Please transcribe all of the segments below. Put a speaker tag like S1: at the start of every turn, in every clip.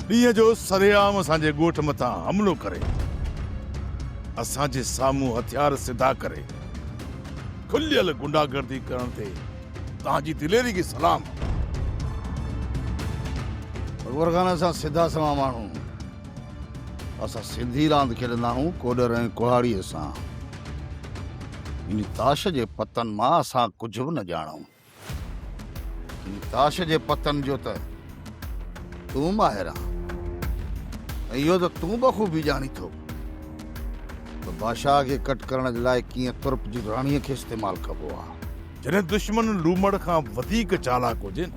S1: ॾींहं जो सरेआम असांजे ॻोठ मथां हमलो करे असांजे साम्हूं हथियार सिधा करे खुलियल गुंडागर्दी करण ते तव्हांजी दिलेरी खे सलाम।
S2: अकबर खान असां सिधा सवा माण्हू असां सिंधी रांदि खेॾंदा आहियूं कोडर ऐं कुल्हाड़ीअ सां। इन ताश जे पतन मां असां कुझु बि न ॼाणूं। इन ताश जे पतन जो त तूं माहिर आहीं ऐं इहो त तूं बख़ूबी ॼाणी थो त बादशाह खे कट करण जे लाइ कीअं तुर्प जी राणीअ खे इस्तेमालु कबो आहे।
S1: जॾहिं दुश्मन लूमड़ खां वधीक चालाक हुजे न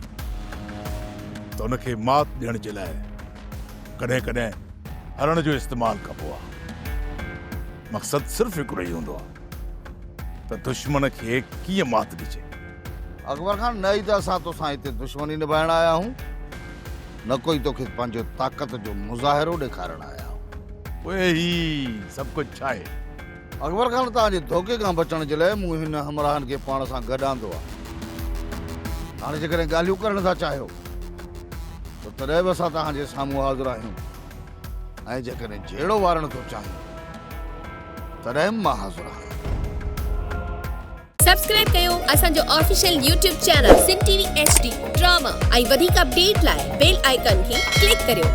S1: त उनखे मात ॾियण जे लाइ कॾहिं कॾहिं हरण जो इस्तेमालु कबो आहे। मक़सदु सिर्फ़ु हिकिड़ो ई हूंदो आहे त दुश्मन खे कीअं मात ॾिजे।
S2: अकबर खान न ई त असां तोसां हिते दुश्मनी निभाइण आया आहियूं न कोई तोखे पंहिंजो ताक़त जो मुज़ाहिरो ॾेखारण आया आहियूं।
S1: उहे ही सभु कुझु छा आहे?
S2: अकबर खान तव्हांजे धोखे खां बचण जे लाइ मूं हिन हमराहनि खे पाण सां गॾु आंदो आहे। हाणे जेकॾहिं ॻाल्हियूं करण था चाहियो त तॾहिं बि असां तव्हांजे साम्हूं हाज़िर आहियूं ऐं जेकॾहिं जहिड़ो वारण थो चाहियो तॾहिं मां हाज़िर आहियां।
S3: सब्सक्राइब कयो असांजो official YouTube channel Sindh TV HD drama ऐं वधीक अपडेट लाइ बेल आइकन खे क्लिक करियो।